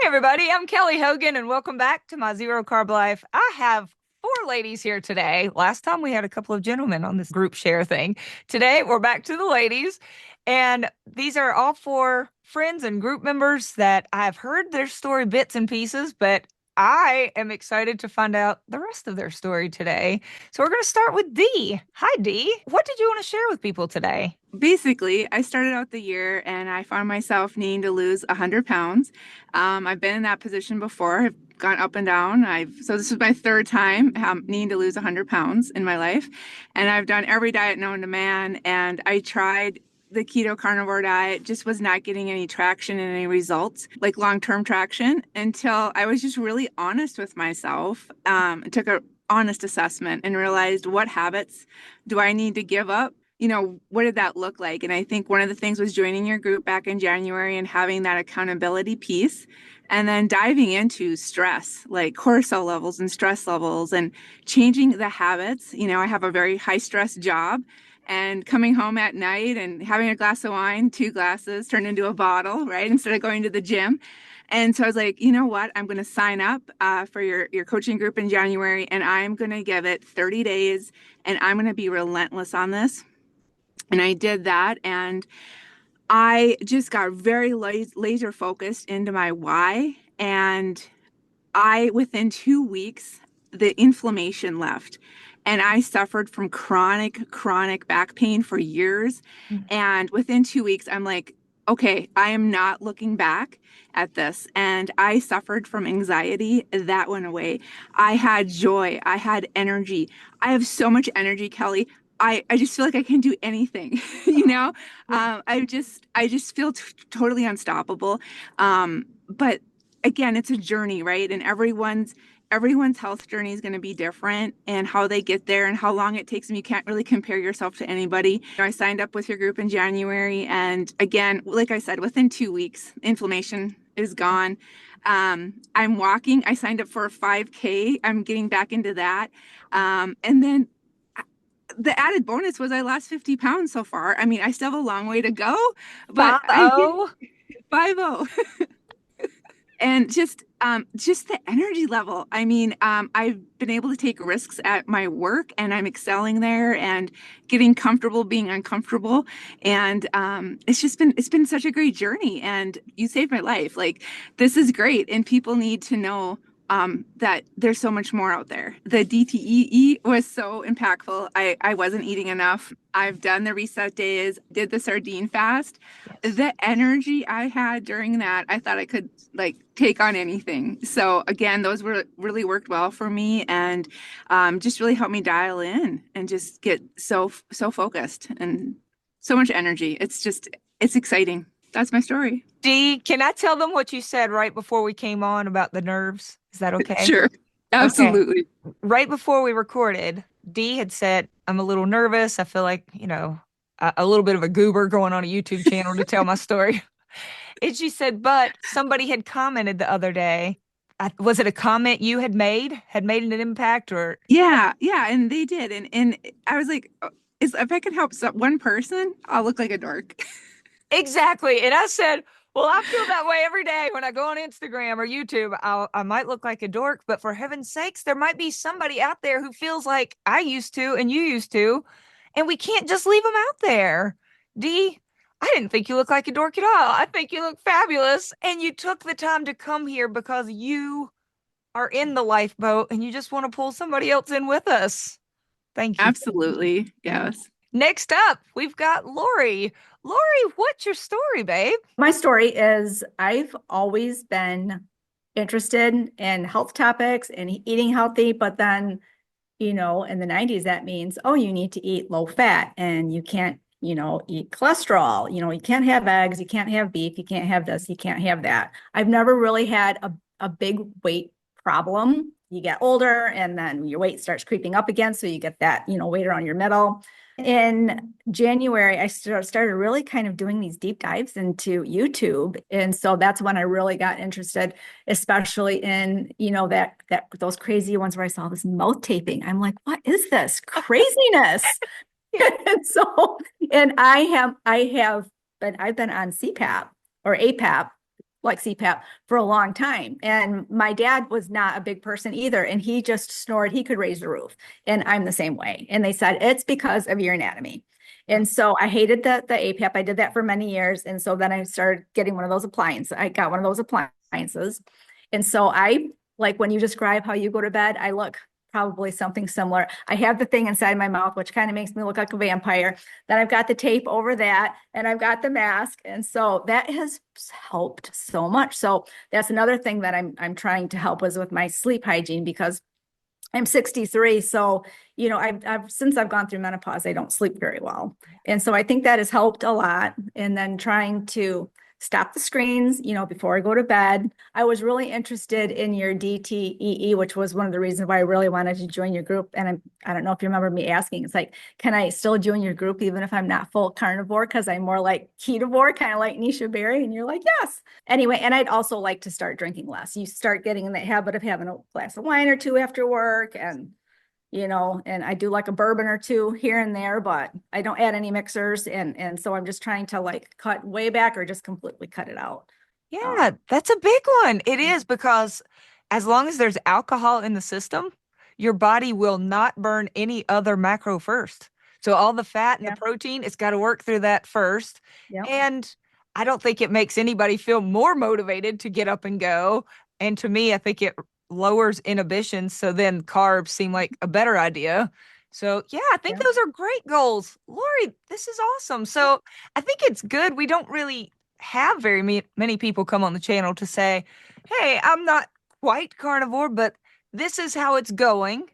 Everybody, I'm Kelly Hogan, and welcome back to my Zero Carb Life. I have four ladies here today. Last time we had a couple of gentlemen on this group share thing. Today, we're back to the ladies, and these are all four friends and group members that I've heard their story bits and pieces, but I am excited to find out the rest of their story today. So we're going to start with Dee. Hi, Dee. What did you want to share with people today? Basically, I started out the year and I found myself needing to lose 100 pounds. I've been in that position before. I've gone up and down. So this is my third time needing to lose 100 pounds in my life. And I've done every diet known to man. And I tried the keto carnivore diet, just was not getting any traction and any results, like long-term traction, until I was just really honest with myself. Took a honest assessment and realized, what habits do I need to give up? What did that look like? And I think one of the things was joining your group back in January and having that accountability piece, and then diving into stress, like cortisol levels and stress levels, and changing the habits. I have a very high stress job, and coming home at night and having a glass of wine, 2 glasses turned into a bottle, right? Instead of going to the gym. And so I was like, you know what? I'm going to sign up for your coaching group in January, and I'm going to give it 30 days, and I'm going to be relentless on this. And I did that, and I just got very laser focused into my why. And within 2 weeks, the inflammation left. And I suffered from chronic back pain for years. And within 2 weeks, I'm like, okay, I am not looking back at this. And I suffered from anxiety. That went away. I had joy. I had energy. I have so much energy, Kelly. I just feel like I can do anything, you know? I just feel totally unstoppable. But again, it's a journey, right? And everyone's health journey is going to be different, and how they get there and how long it takes them. You can't really compare yourself to anybody. I signed up with your group in January, and again, like I said, within 2 weeks, inflammation is gone. I'm walking. I signed up for a 5K. I'm getting back into that. And then the added bonus was I lost 50 pounds so far. I mean, I still have a long way to go, but I did 5-0. 5-0. And just the energy level. I mean, I've been able to take risks at my work, and I'm excelling there and getting comfortable being uncomfortable. And it's been such a great journey. And you saved my life. Like, this is great, and people need to know that there's so much more out there. The DTEE was so impactful. I wasn't eating enough. I've done the reset days, did the sardine fast. Yes. The energy I had during that, I thought I could like take on anything. So again, those were really worked well for me, and just really helped me dial in and just get so focused and so much energy. It's exciting. That's my story. Dee, can I tell them what you said right before we came on about the nerves? Is that okay? Sure. Okay. Absolutely. Right before we recorded, Dee had said, I'm a little nervous. I feel like, a little bit of a goober going on a YouTube channel to tell my story. And she said, but somebody had commented the other day. Was it a comment you had made an impact or? Yeah, and they did. And I was like, if I could help one person, I'll look like a dork. Exactly. And I said, well, I feel that way every day when I go on Instagram or YouTube. I might look like a dork, but for heaven's sakes, there might be somebody out there who feels like I used to and you used to, and we can't just leave them out there. Dee, I didn't think you looked like a dork at all. I think you look fabulous, and you took the time to come here because you are in the lifeboat and you just want to pull somebody else in with us. Thank you. Absolutely. Yes. Next up, we've got Lori. Lori, what's your story, babe? My story is I've always been interested in health topics and eating healthy, but then, in the 90s, that means, oh, you need to eat low fat and you can't, eat cholesterol. You can't have eggs, you can't have beef, you can't have this, you can't have that. I've never really had a big weight problem. You get older and then your weight starts creeping up again. So you get that, weight around your middle. In January, I started really kind of doing these deep dives into YouTube. And so that's when I really got interested, especially in, that those crazy ones where I saw this mouth taping. I'm like, what is this craziness? And so, and I've been on CPAP or APAP like CPAP for a long time. And my dad was not a big person either. And he just snored. He could raise the roof. And I'm the same way. And they said, it's because of your anatomy. And so I hated the APAP. I did that for many years. And so then I started getting one of those appliances. I got one of those appliances. And so I, like when you describe how you go to bed, I look probably something similar. I have the thing inside my mouth, which kind of makes me look like a vampire. Then I've got the tape over that, and I've got the mask. And so that has helped so much. So that's another thing that I'm trying to help with my sleep hygiene, because I'm 63. So, you know, since I've gone through menopause, I don't sleep very well. And so I think that has helped a lot. And then trying to stop the screens, you know, before I go to bed. I was really interested in your DTEE, which was one of the reasons why I really wanted to join your group. And I don't know if you remember me asking, it's like, can I still join your group even if I'm not full carnivore? Because I'm more like ketovore, kind of like Nisha Berry. And you're like, yes. Anyway, and I'd also like to start drinking less. You start getting in the habit of having a glass of wine or two after work, and you know, and I do like a bourbon or two here and there, but I don't add any mixers. And so I'm just trying to like cut way back or just completely cut it out. Yeah, that's a big one. It is, because as long as there's alcohol in the system, your body will not burn any other macro first. So all the fat and the Yeah. protein, it's got to work through that first. Yeah. And I don't think it makes anybody feel more motivated to get up and go. And to me, I think it lowers inhibition. So then carbs seem like a better idea. So yeah, I think Yeah. those are great goals. Lori, this is awesome. So I think it's good. We don't really have very many people come on the channel to say, hey, I'm not quite carnivore, but this is how it's going.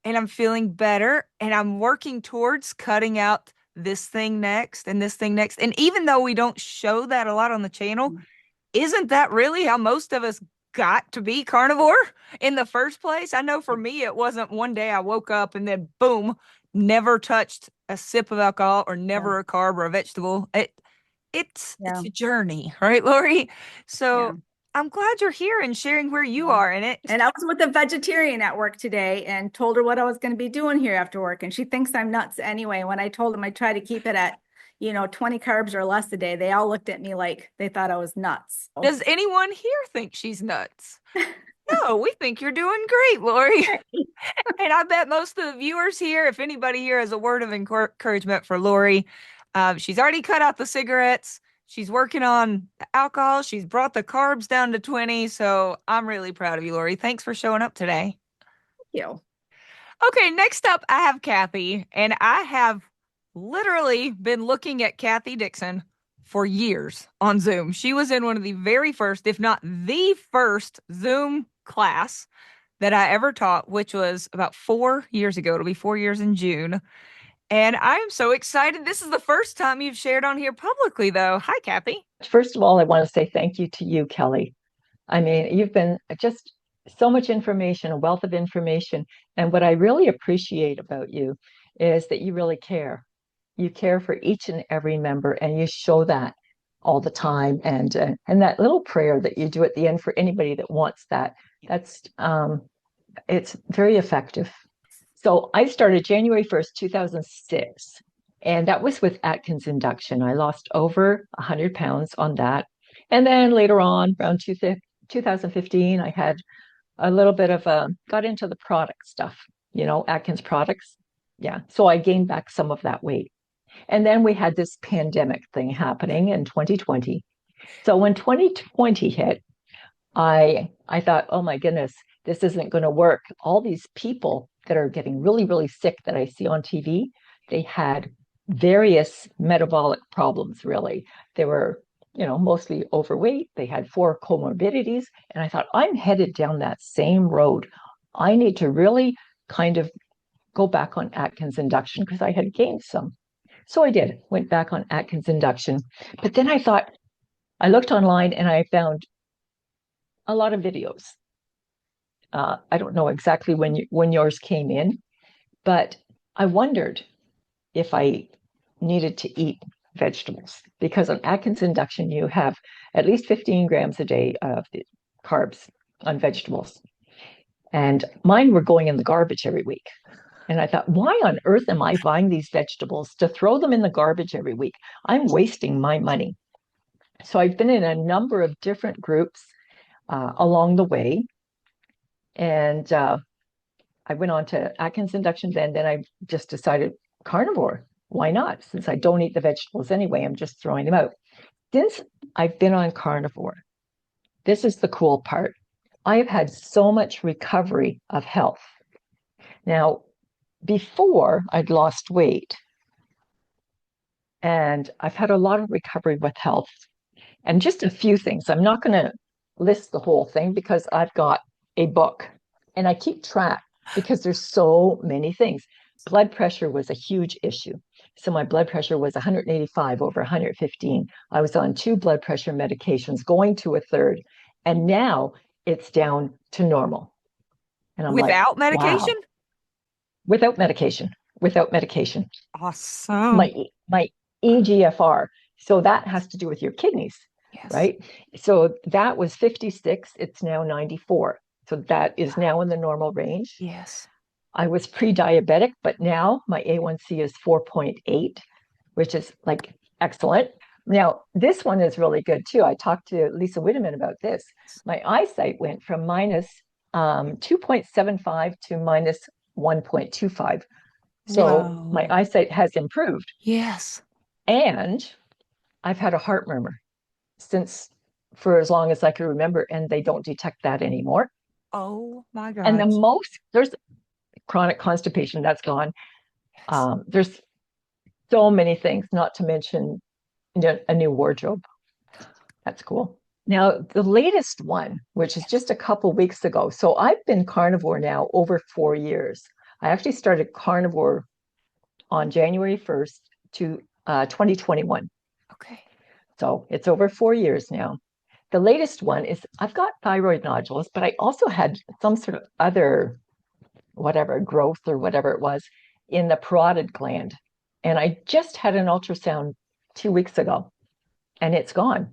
And I'm feeling better. And I'm working towards cutting out this thing next and this thing next. And even though we don't show that a lot on the channel, isn't that really how most of us got to be carnivore in the first place? I know for me, it wasn't one day I woke up and then boom, never touched a sip of alcohol or never a carb or a vegetable. It's a journey, right, Lori? So I'm glad you're here and sharing where you are in it. And I was with a vegetarian at work today and told her what I was going to be doing here after work. And she thinks I'm nuts anyway. When I told them I try to keep it at, you know, 20 carbs or less a day, they all looked at me like they thought I was nuts. Does anyone here think she's nuts? No, we think you're doing great, Lori. And I bet most of the viewers here, if anybody here has a word of encouragement for Lori, she's already cut out the cigarettes. She's working on the alcohol. She's brought the carbs down to 20. So I'm really proud of you, Lori. Thanks for showing up today. Thank you. Okay, next up, I have Kathy, and I have literally been looking at Kathy Dixon for years on Zoom. She was in one of the very first, if not the first, Zoom class that I ever taught, which was about 4 years ago. It'll be 4 years in June. And I am so excited. This is the first time you've shared on here publicly, though. Hi, Kathy. First of all, I want to say thank you to you, Kelly. I mean, you've been just so much information, a wealth of information. And what I really appreciate about you is that you really care. You care for each and every member, and you show that all the time. And that little prayer that you do at the end for anybody that wants that, it's very effective. So I started January 1st, 2006, and that was with Atkins induction. I lost over 100 pounds on that. And then later on, around 2015, I had a little bit of got into the product stuff, you know, Atkins products. Yeah. So I gained back some of that weight. And then we had this pandemic thing happening in 2020. So when 2020 hit, I thought, oh my goodness, this isn't going to work. All these people that are getting really, really sick that I see on TV, they had various metabolic problems, really. They were, you know, mostly overweight. They had 4 comorbidities. And I thought, I'm headed down that same road. I need to really kind of go back on Atkins induction because I had gained some. So I did, went back on Atkins induction. But then I thought, I looked online and I found a lot of videos. I don't know exactly when yours came in, but I wondered if I needed to eat vegetables, because on Atkins induction, you have at least 15 grams a day of the carbs on vegetables. And mine were going in the garbage every week. And I thought, why on earth am I buying these vegetables to throw them in the garbage every week? I'm wasting my money. So I've been in a number of different groups along the way. And I went on to Atkins induction then I just decided carnivore. Why not? Since I don't eat the vegetables anyway, I'm just throwing them out. Since I've been on carnivore, this is the cool part. I have had so much recovery of health. Now, before I'd lost weight, and I've had a lot of recovery with health. And just a few things. I'm not going to list the whole thing because I've got a book and I keep track because there's so many things. Blood pressure was a huge issue. So my blood pressure was 185 over 115. I was on 2 blood pressure medications, going to a third. And now it's down to normal. And I'm Without like, medication? wow, without medication, without medication. Awesome. My EGFR. So that has to do with your kidneys, Yes. right? So that was 56. It's now 94. So that is now in the normal range. Yes. I was pre-diabetic, but now my A1C is 4.8, which is like excellent. Now, this one is really good too. I talked to Lisa Wideman about this. My eyesight went from minus 2.75 to minus 1.25. So Whoa. my eyesight has improved. Yes. And I've had a heart murmur since for as long as I can remember, and they don't detect that anymore. Oh my And God. there's chronic constipation, that's gone. Yes. There's so many things, not to mention a new wardrobe. That's cool. Now, the latest one, which is just a couple weeks ago. So I've been carnivore now over 4 years. I actually started carnivore on January 1st to 2021. Okay. So it's over 4 years now. The latest one is I've got thyroid nodules, but I also had some sort of other, whatever, growth or whatever it was in the parotid gland. And I just had an ultrasound 2 weeks ago and it's gone.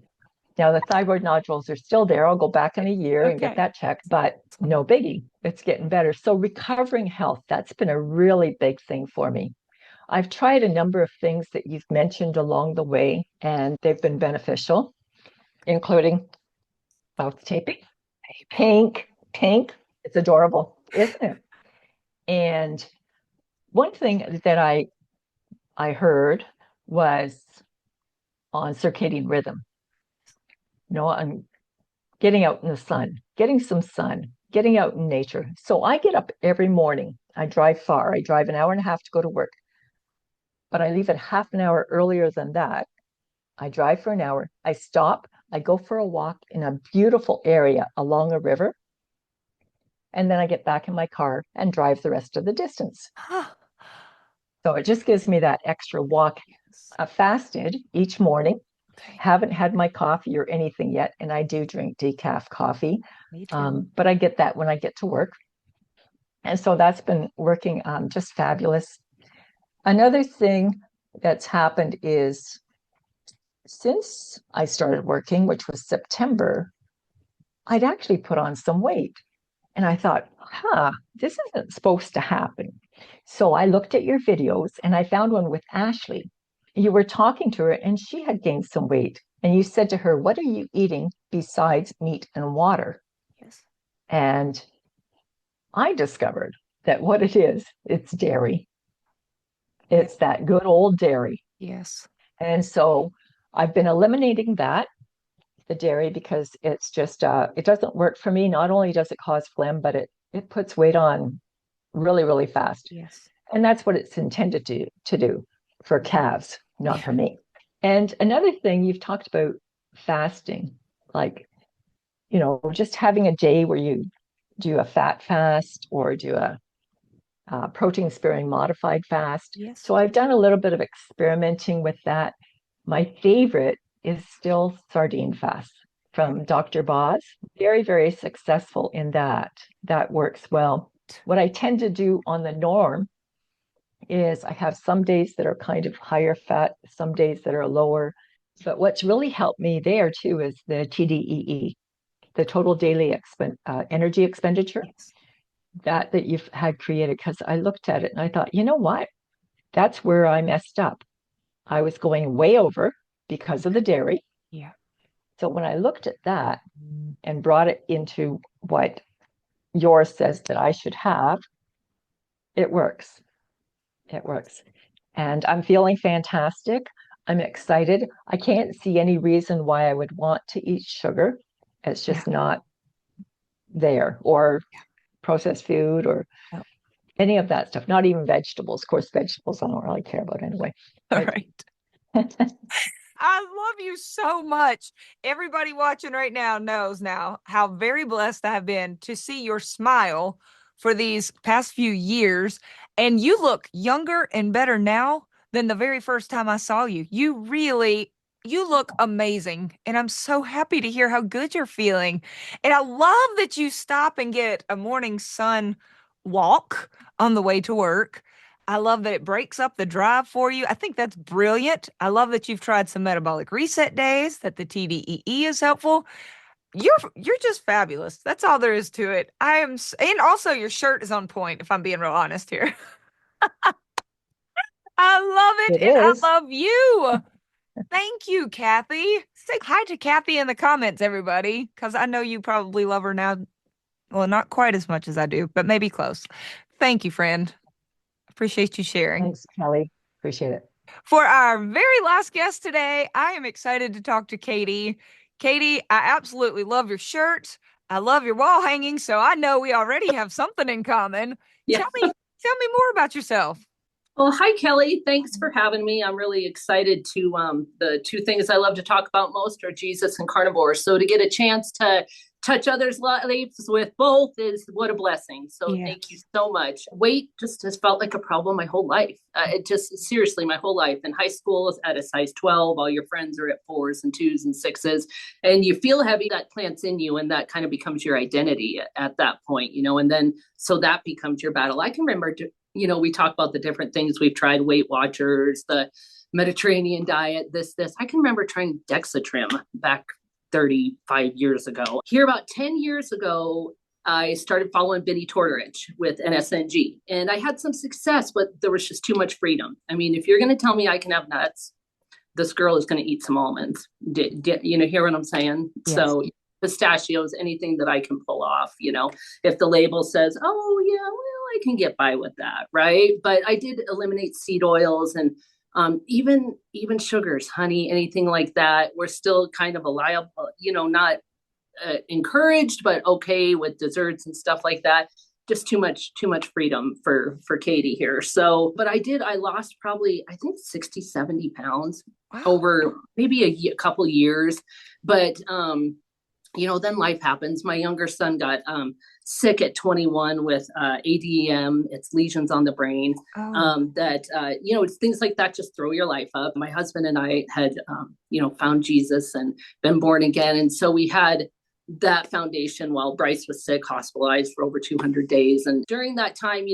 Now the thyroid nodules are still there. I'll go back in a year and get that checked, but no biggie. It's getting better. So recovering health, that's been a really big thing for me. I've tried a number of things that you've mentioned along the way, and they've been beneficial, including mouth taping, pink. It's adorable, isn't it? And one thing that I heard was on circadian rhythm. I'm getting out in the sun, getting some sun, getting out in nature. So I get up every morning. I drive far. I drive an hour and a half to go to work, but I leave at half an hour earlier than that. I drive for an hour. I stop. I go for a walk in a beautiful area along a river. And then I get back in my car and drive the rest of the distance. So it just gives me that extra walk. Fasted each morning. Okay. Haven't had my coffee or anything yet. And I do drink decaf coffee. Me too. But I get that when I get to work. And so that's been working just fabulous. Another thing that's happened is since I started working, which was September, I'd actually put on some weight. And I thought, this isn't supposed to happen. So I looked at your videos and I found one with Ashley. You were talking to her and she had gained some weight. And you said to her, what are you eating besides meat and water? Yes. And I discovered that what it is, it's dairy. It's that good old dairy. Yes. And so I've been eliminating the dairy, because it's just, it doesn't work for me. Not only does it cause phlegm, but it puts weight on really, really fast. Yes. And that's what it's intended to do for calves, not for me. And another thing, you've talked about fasting, like, just having a day where you do a fat fast or do a protein sparing modified fast. Yes. So I've done a little bit of experimenting with that. My favorite is still sardine fast from Dr. Boz. Very, very successful in that. That works well. What I tend to do on the norm is I have some days that are kind of higher fat, some days that are lower. But what's really helped me there too is the TDEE, the total daily energy expenditure. Yes. That you've had created, because I looked at it and I thought, you know what? That's where I messed up. I was going way over because of the dairy. Yeah. So when I looked at that and brought it into what yours says that I should have, it works. It works. And I'm feeling fantastic. I'm excited. I can't see any reason why I would want to eat sugar. It's just not there, or processed food, or any of that stuff. Not even vegetables. Of course, vegetables I don't really care about anyway. All right. I love you so much. Everybody watching right now knows now how very blessed I've been to see your smile for these past few years. And you look younger and better now than the very first time I saw you. You look amazing. And I'm so happy to hear how good you're feeling. And I love that you stop and get a morning sun walk on the way to work. I love that it breaks up the drive for you. I think that's brilliant. I love that you've tried some metabolic reset days, that the TDEE is helpful. You're just fabulous. That's all there is to it. And also your shirt is on point, if I'm being real honest here. I love it, It and I is. love you. Thank you, Kathy. Say hi to Kathy in the comments, everybody, because I know you probably love her now. Well, not quite as much as I do, but maybe close. Thank you, friend. Appreciate you sharing. Thanks, Kelly. Appreciate it. For our very last guest today, I am excited to talk to Katie. Katie, I absolutely love your shirt. I love your wall hanging, so I know we already have something in common. Yeah. Tell me more about yourself. Well, hi, Kelly. Thanks for having me. I'm really excited to, the two things I love to talk about most are Jesus and carnivore. So to get a chance to touch others' lives with both is what a blessing. So Thank you so much. Weight just has felt like a problem my whole life. It just seriously my whole life. In high school at a size 12, all your friends are at 4s and 2s and 6s, and you feel heavy. That plants in you, and that kind of becomes your identity at that point, and then so that becomes your battle. I can remember, we talk about the different things we've tried, Weight Watchers, the Mediterranean diet, this. I can remember trying Dexatrim back 35 years ago. Here, about 10 years ago, I started following Biddy Tortorich with NSNG, and I had some success, but there was just too much freedom. I mean, if you're going to tell me I can have nuts, this girl is going to eat some almonds. Hear what I'm saying? Yes. So pistachios, anything that I can pull off, if the label says, oh yeah, well, I can get by with that. Right. But I did eliminate seed oils and even sugars, honey, anything like that. We're still kind of liable, not encouraged, but okay with desserts and stuff like that. Just too much freedom for Katie here. So, but I lost probably, I think 60, 70 pounds over maybe a couple years. But, then life happens. My younger son got sick at 21 with ADEM. It's lesions on the brain. It's things like that just throw your life up. My husband and I had, found Jesus and been born again. And so we had that foundation while Bryce was sick, hospitalized for over 200 days. And during that time,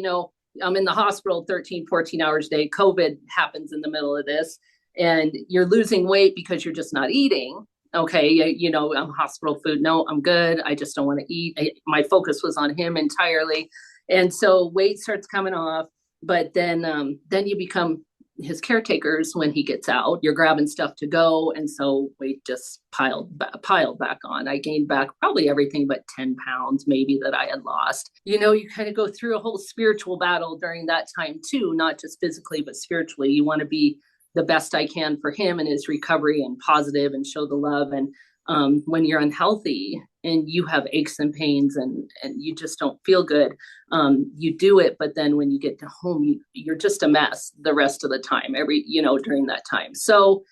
I'm in the hospital 13, 14 hours a day. COVID happens in the middle of this, and you're losing weight because you're just not eating. Okay, I'm hospital food. No, I'm good. I just don't want to eat. My focus was on him entirely. And so weight starts coming off, but then you become his caretakers when he gets out. You're grabbing stuff to go. And so weight just piled back on. I gained back probably everything but 10 pounds maybe that I had lost. You kind of go through a whole spiritual battle during that time too, not just physically, but spiritually. You want to be the best I can for him and his recovery and positive and show the love. And when you're unhealthy and you have aches and pains and you just don't feel good, you do it. But then when you get to home, you're just a mess the rest of the time, during that time. So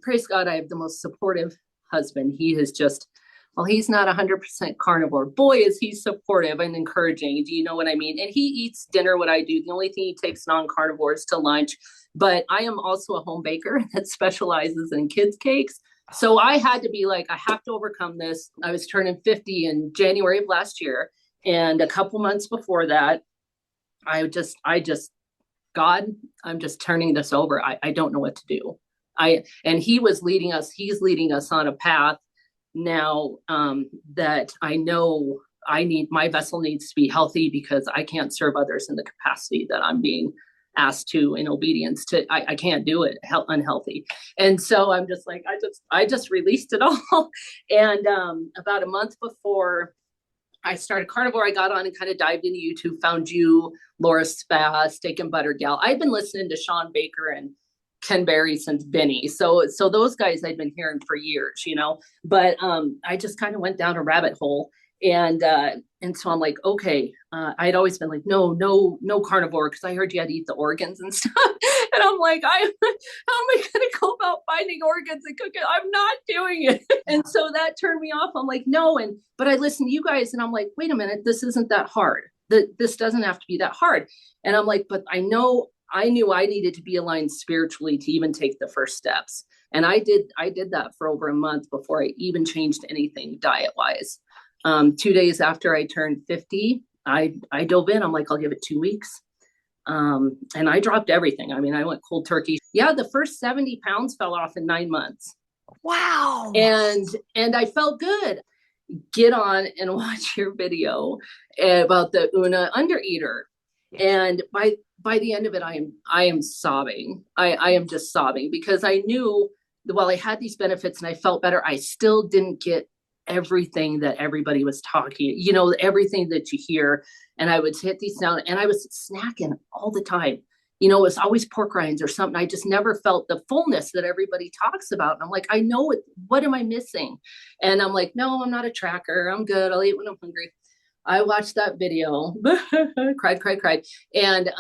praise God, I have the most supportive husband. He is just, well, he's not 100% carnivore. Boy, is he supportive and encouraging. Do you know what I mean? And he eats dinner what I do. The only thing he takes non-carnivores to lunch. But I am also a home baker that specializes in kids' cakes. So I had to be like, I have to overcome this. I was turning 50 in January of last year. And a couple months before that, God, I'm just turning this over. I don't know what to do. And he's leading us on a path now that I know my vessel needs to be healthy because I can't serve others in the capacity that I'm being asked to in obedience to, I can't do it, unhealthy. And so I'm just like, I just released it all. And about a month before I started carnivore, I got on and kind of dived into YouTube, found you, Laura Spa, Steak and Butter Gal. I've been listening to Sean Baker and Ken Berry since Benny. So those guys I'd been hearing for years, you know, but I just kind of went down a rabbit hole. And so I'm like, okay, I'd always been like, no carnivore, because I heard you had to eat the organs and stuff. And I'm like, how am I going to go about finding organs and cooking? I'm not doing it. And so that turned me off. I'm like, no. But I listened to you guys and I'm like, wait a minute, this isn't that hard. This doesn't have to be that hard. And I'm like, but I knew I needed to be aligned spiritually to even take the first steps. And I did that for over a month before I even changed anything diet wise. 2 days after I turned 50, I dove in. I'm like, I'll give it 2 weeks. And I dropped everything. I mean, I went cold turkey. Yeah. The first 70 pounds fell off in 9 months. Wow. And I felt good. Get on and watch your video about the Una undereater. And by the end of it, I am sobbing. I am just sobbing, because I knew that while I had these benefits and I felt better, I still didn't get everything that everybody was talking, you know, everything that you hear. And I would hit these down and I was snacking all the time. You know, it was always pork rinds or something. I just never felt the fullness that everybody talks about. And I'm like, I know it. What am I missing? And I'm like, no, I'm not a tracker. I'm good. I'll eat when I'm hungry. I watched that video, cried. And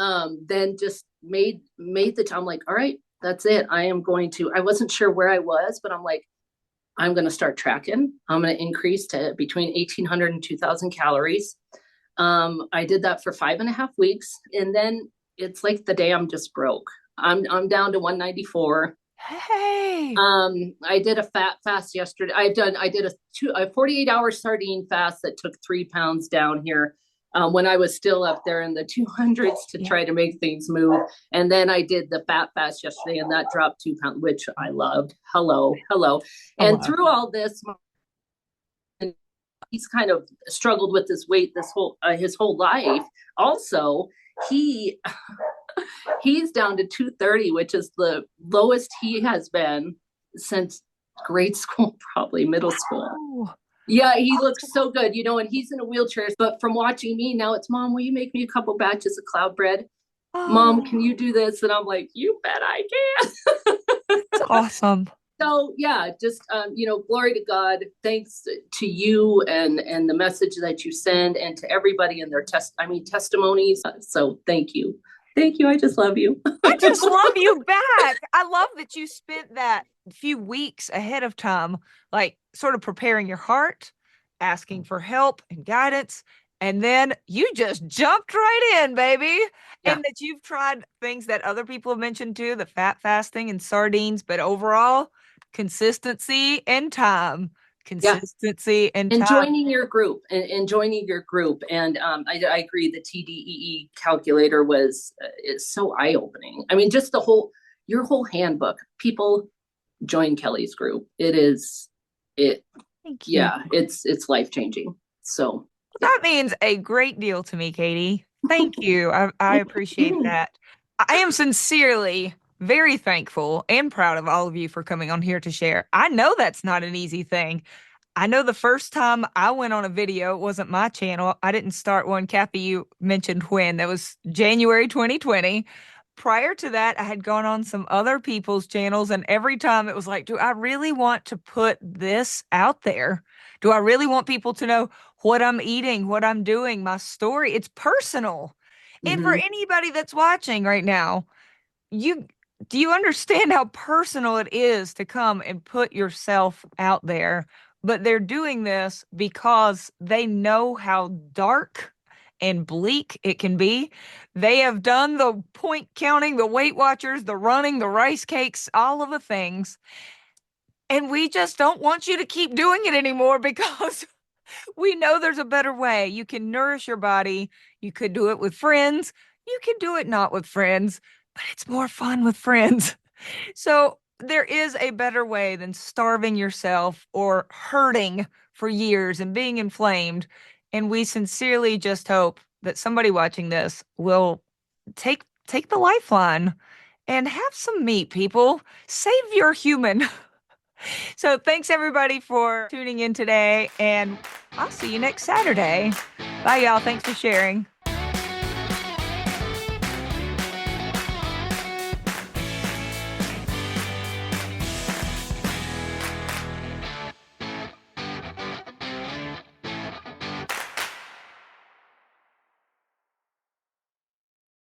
then just made the time. I'm like, all right, that's it. I wasn't sure where I was, but I'm like, I'm going to start tracking. I'm going to increase to between 1,800 and 2,000 calories. I did that for 5.5 weeks. And then it's like the day I'm just broke. I'm down to 194. Hey. I did a fat fast yesterday. I did a 48-hour sardine fast that took 3 pounds down here. When I was still up there in the 200s to try to make things move. And then I did the fat fast yesterday and that dropped 2 pounds, which I loved. Hello. And through all this, he's kind of struggled with this weight his whole life. Also, he's down to 230, which is the lowest he has been since grade school, probably middle school. Wow. Yeah, he looks so good, you know, and he's in a wheelchair. But from watching me now, it's, Mom, will you make me a couple batches of cloud bread? Oh. Mom, can you do this? And I'm like, you bet I can. That's awesome. So yeah, just, you know, glory to God. Thanks to you and the message that you send, and to everybody in their testimonies. So thank you. Thank you. I just love you. I just love you back. I love that you spent that few weeks ahead of time, like sort of preparing your heart, asking for help and guidance. And then you just jumped right in, baby. Yeah. And that you've tried things that other people have mentioned too, the fat fasting and sardines, but overall consistency and time. Consistency and joining your group and joining your group. And I agree. The TDEE calculator is so eye-opening. I mean, just your whole handbook. People join Kelly's group. It's life-changing. So that means a great deal to me, Katie. Thank you. I appreciate that. I am sincerely very thankful and proud of all of you for coming on here to share. I know that's not an easy thing. I know the first time I went on a video, it wasn't my channel. I didn't start one. Kathy, you mentioned when. That was January 2020. Prior to that, I had gone on some other people's channels, and every time it was like, do I really want to put this out there? Do I really want people to know what I'm eating, what I'm doing, my story? It's personal. Mm-hmm. And for anybody that's watching right now, do you understand how personal it is to come and put yourself out there? But they're doing this because they know how dark and bleak it can be. They have done the point counting, the Weight Watchers, the running, the rice cakes, all of the things. And we just don't want you to keep doing it anymore, because we know there's a better way. You can nourish your body. You could do it with friends. You can do it not with friends, but it's more fun with friends. So there is a better way than starving yourself or hurting for years and being inflamed. And we sincerely just hope that somebody watching this will take take the lifeline and have some meat, people. Save your human. So thanks everybody for tuning in today, and I'll see you next Saturday. Bye, y'all. Thanks for sharing.